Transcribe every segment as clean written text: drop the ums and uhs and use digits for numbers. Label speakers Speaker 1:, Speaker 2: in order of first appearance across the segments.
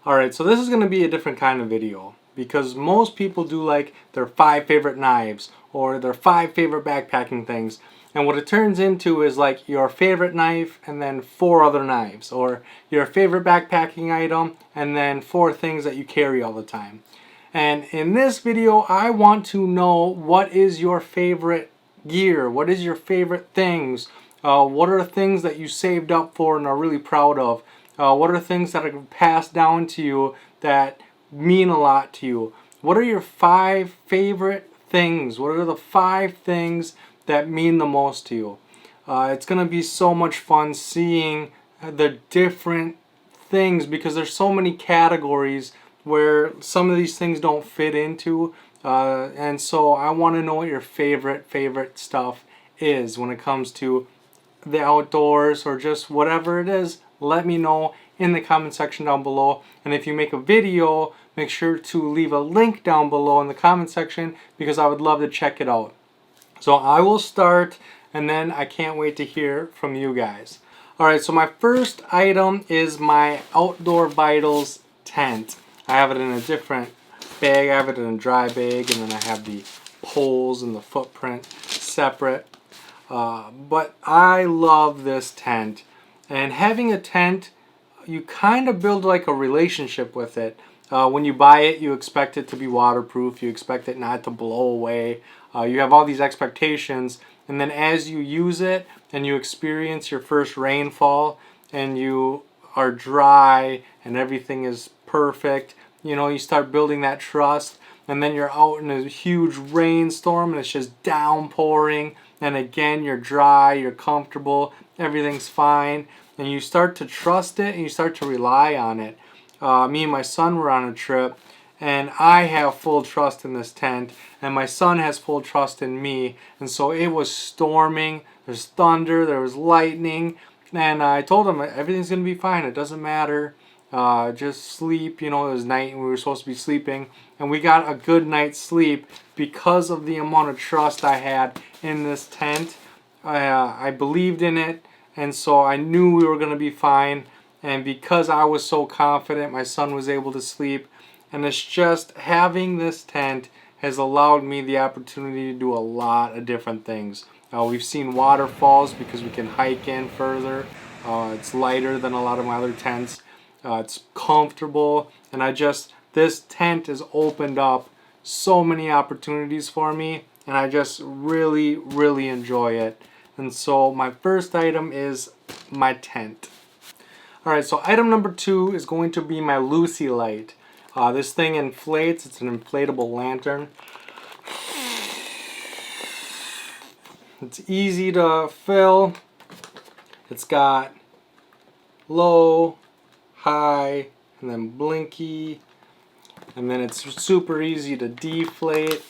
Speaker 1: Alright, so this is going to be a different kind of video because most people do like their 5 favorite knives or their 5 favorite backpacking things, and what it turns into is like your favorite knife and then 4 other knives, or your favorite backpacking item and then 4 things that you carry all the time. And in this video I want to know, what is your favorite gear? What is your favorite things? What are things that you saved up for and are really proud of? What are things that are passed down to you that mean a lot to you? What are your 5 favorite things? What are the 5 things that mean the most to you? It's going to be so much fun seeing the different things, because there's so many categories where some of these things don't fit into. And so I want to know what your favorite stuff is when it comes to the outdoors or just whatever it is. Let me know in the comment section down below. And if you make a video, make sure to leave a link down below in the comment section, because I would love to check it out. So I will start, and then I can't wait to hear from you guys. Alright, so my first item is my Outdoor Vitals tent. I have it in a different bag. I have it in a dry bag, and then I have the poles and the footprint separate. But I love this tent. And having a tent, you kind of build like a relationship with it. When you buy it, you expect it to be waterproof. You expect it not to blow away. You have all these expectations. And then as you use it and you experience your first rainfall and you are dry and everything is perfect, you start building that trust. And then you're out in a huge rainstorm and it's just downpouring. And again, you're dry, you're comfortable, everything's fine. And you start to trust it and you start to rely on it. Me and my son were on a trip, and I have full trust in this tent, and my son has full trust in me. And so it was storming, there's thunder, there was lightning, and I told him everything's going to be fine, it doesn't matter. Just sleep. It was night and we were supposed to be sleeping, and we got a good night's sleep because of the amount of trust I had in this tent. I believed in it, and so I knew we were going to be fine. And because I was so confident, my son was able to sleep. And it's just, having this tent has allowed me the opportunity to do a lot of different things. We've seen waterfalls because we can hike in further. It's lighter than a lot of my other tents. It's comfortable, and this tent has opened up so many opportunities for me, and I just really enjoy it. And so my first item is my tent. Alright, so item number 2 is going to be my Lucy light. This thing inflates. It's an inflatable lantern. It's easy to fill. It's got low, high, and then blinky, and then it's super easy to deflate,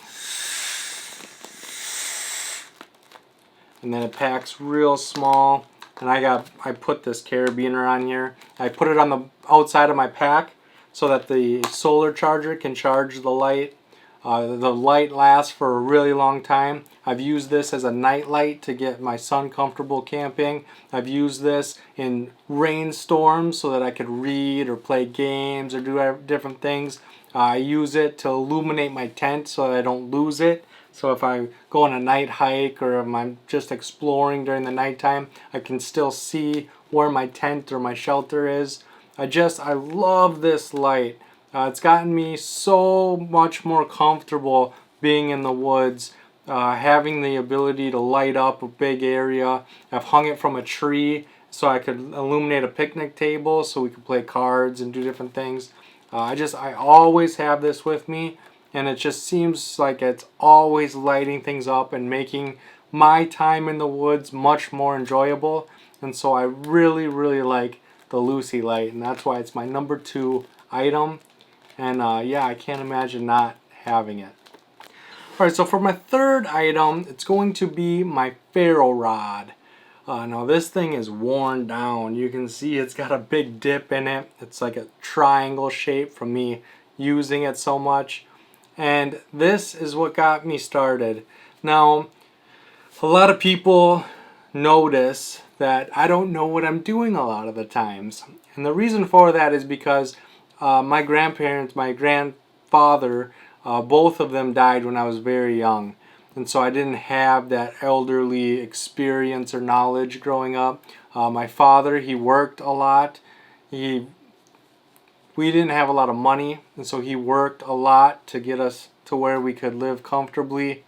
Speaker 1: and then it packs real small. And I put this carabiner on here. I put it on the outside of my pack so that the solar charger can charge the light. The light lasts for a really long time. I've used this as a night light to get my son comfortable camping. I've used this in rainstorms so that I could read or play games or do different things. I use it to illuminate my tent so that I don't lose it. So if I go on a night hike or if I'm just exploring during the nighttime, I can still see where my tent or my shelter is. I love this light. It's gotten me so much more comfortable being in the woods, having the ability to light up a big area. I've hung it from a tree so I could illuminate a picnic table so we could play cards and do different things. I always have this with me, and it just seems like it's always lighting things up and making my time in the woods much more enjoyable. And so I really like the Lucy light, and that's why it's my number 2 item. And yeah, I can't imagine not having it. Alright, so for my third item, it's going to be my Ferro Rod. Now this thing is worn down. You can see it's got a big dip in it. It's like a triangle shape from me using it so much. And this is what got me started. Now, a lot of people notice that I don't know what I'm doing a lot of the times. And the reason for that is because my grandparents, my grandfather, both of them died when I was very young. And so I didn't have that elderly experience or knowledge growing up. My father, he worked a lot. We didn't have a lot of money, and so he worked a lot to get us to where we could live comfortably.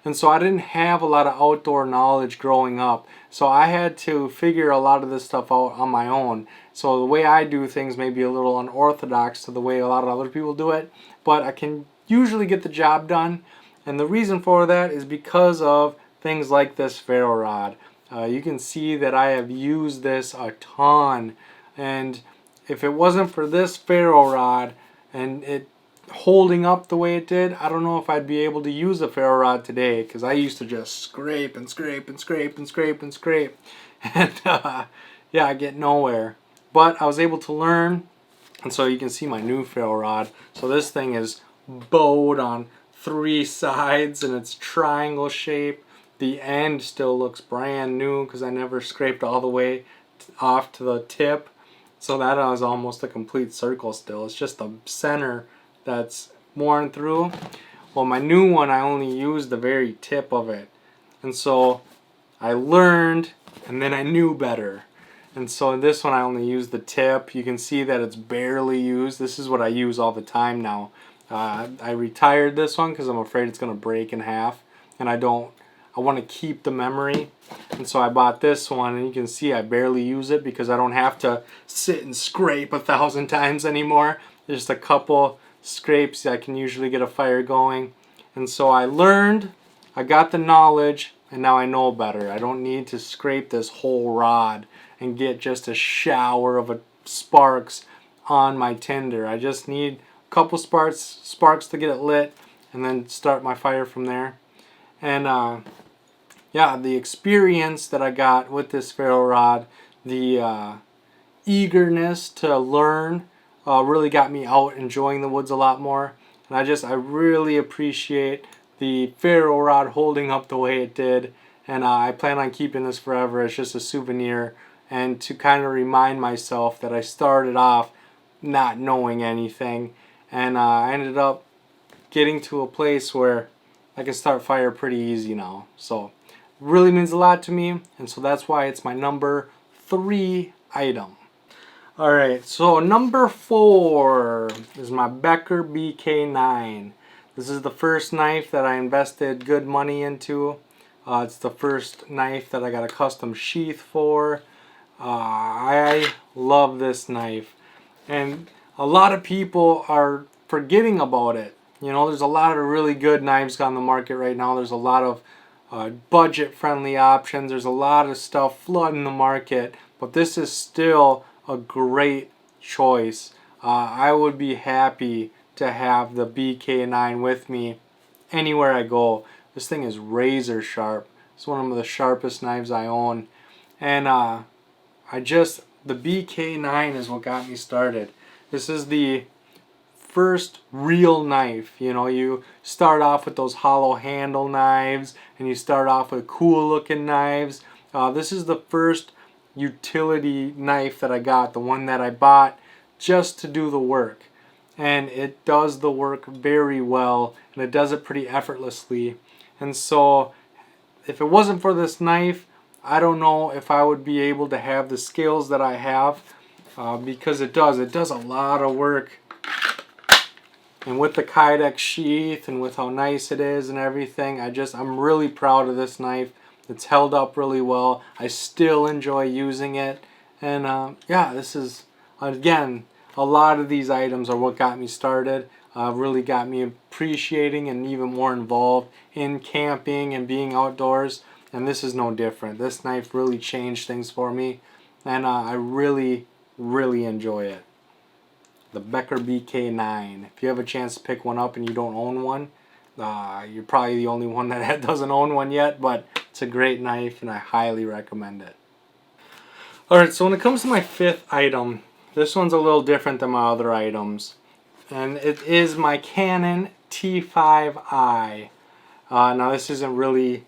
Speaker 1: And so I didn't have a lot of outdoor knowledge growing up. So I had to figure a lot of this stuff out on my own. So the way I do things may be a little unorthodox to the way a lot of other people do it, but I can usually get the job done. And the reason for that is because of things like this Ferro Rod. You can see that I have used this a ton. And if it wasn't for this Ferro Rod and it holding up the way it did, I don't know if I'd be able to use a Ferro Rod today, because I used to just scrape and scrape and scrape and scrape and scrape. And yeah, I get nowhere. But I was able to learn, and so you can see my new Ferro Rod. So this thing is bowed on 3 sides and it's triangle shape. The end still looks brand new because I never scraped all the way off to the tip. So that was almost a complete circle still. It's just the center that's worn through. Well, my new one, I only used the very tip of it. And so I learned, and then I knew better. And so in this one, I only used the tip. You can see that it's barely used. This is what I use all the time now. I retired this one because I'm afraid it's going to break in half. And I want to keep the memory. And so I bought this one, and you can see I barely use it because I don't have to sit and scrape 1,000 times anymore. There's just a couple scrapes I can usually get a fire going. And so I learned, I got the knowledge, and now I know better. I don't need to scrape this whole rod and get just a shower of sparks on my tinder. I just need a couple sparks to get it lit, and then start my fire from there. And yeah, the experience that I got with this Ferro Rod, the eagerness to learn, really got me out enjoying the woods a lot more. And I really appreciate the Ferro Rod holding up the way it did. And I plan on keeping this forever as just a souvenir, and to kind of remind myself that I started off not knowing anything, and I ended up getting to a place where I can start fire pretty easy now. So really means a lot to me, and so that's why it's my number 3 item. Alright, so number 4 is my Becker BK9. This is the first knife that I invested good money into. It's the first knife that I got a custom sheath for. I love this knife, and a lot of people are forgetting about it. You know, there's a lot of really good knives on the market right now. There's a lot of budget-friendly options. There's a lot of stuff flooding the market, but this is still a great choice. I would be happy to have the BK9 with me anywhere I go. This thing is razor sharp. It's one of the sharpest knives I own. And the BK9 is what got me started. This is the first real knife. You know, you start off with those hollow handle knives, and you start off with cool looking knives. This is the first utility knife that I got, the one that I bought just to do the work. And it does the work very well, and it does it pretty effortlessly. And so if it wasn't for this knife, I don't know if I would be able to have the skills that I have, because it does a lot of work. And with the Kydex sheath and with how nice it is and everything, I'm really proud of this knife. It's held up really well. I still enjoy using it. And yeah, this is, again, a lot of these items are what got me started. Really got me appreciating and even more involved in camping and being outdoors. And this is no different. This knife really changed things for me. And I really, really enjoy it. The Becker BK9. If you have a chance to pick one up and you don't own one, you're probably the only one that doesn't own one yet, but it's a great knife and I highly recommend it. Alright, so when it comes to my 5th item, this one's a little different than my other items. And it is my Canon T5i. Now this isn't really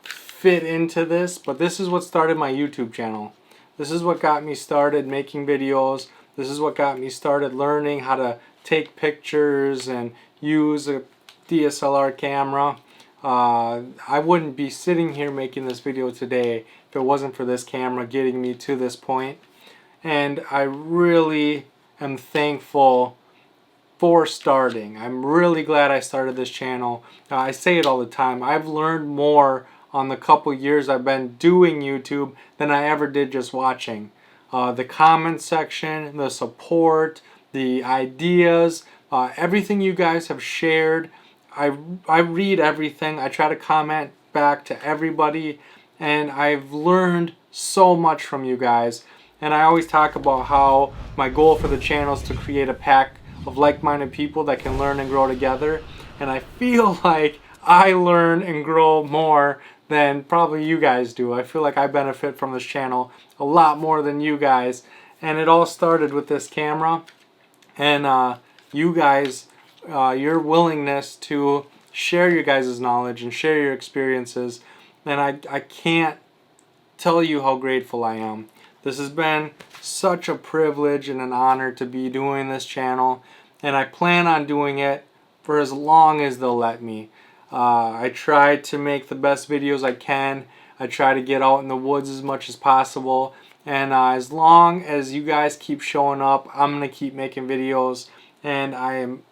Speaker 1: fit into this, but this is what started my YouTube channel. This is what got me started making videos. This is what got me started learning how to take pictures and use a DSLR camera. I wouldn't be sitting here making this video today if it wasn't for this camera getting me to this point. And I really am thankful for starting. I'm really glad I started this channel. I say it all the time. I've learned more on the couple years I've been doing YouTube than I ever did just watching. The comment section, the support, the ideas, everything you guys have shared. I read everything. I try to comment back to everybody, and I've learned so much from you guys. And I always talk about how my goal for the channel is to create a pack of like-minded people that can learn and grow together. And I feel like I learn and grow more than probably you guys do. I feel like I benefit from this channel a lot more than you guys. And it all started with this camera. And you guys, your willingness to share your guys' knowledge and share your experiences. And I can't tell you how grateful I am. This has been such a privilege and an honor to be doing this channel, and I plan on doing it for as long as they'll let me. I try to make the best videos I can. I try to get out in the woods as much as possible, and as long as you guys keep showing up, I'm going to keep making videos, and I am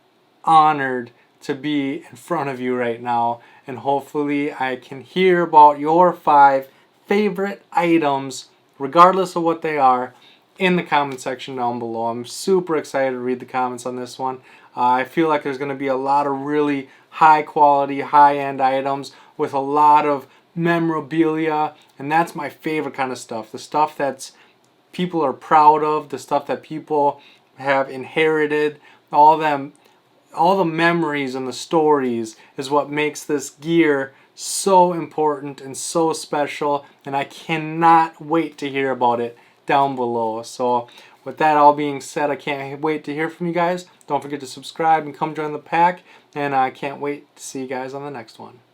Speaker 1: honored to be in front of you right now, and hopefully I can hear about your 5 favorite items, regardless of what they are, in the comment section down below. I'm super excited to read the comments on this one. I feel like there's going to be a lot of really high quality, high-end items with a lot of memorabilia, and that's my favorite kind of stuff. The stuff that's people are proud of, the stuff that people have inherited, all the memories and the stories is what makes this gear so important and so special, and I cannot wait to hear about it down below. So with that all being said, I can't wait to hear from you guys. Don't forget to subscribe and come join the pack, and I can't wait to see you guys on the next one.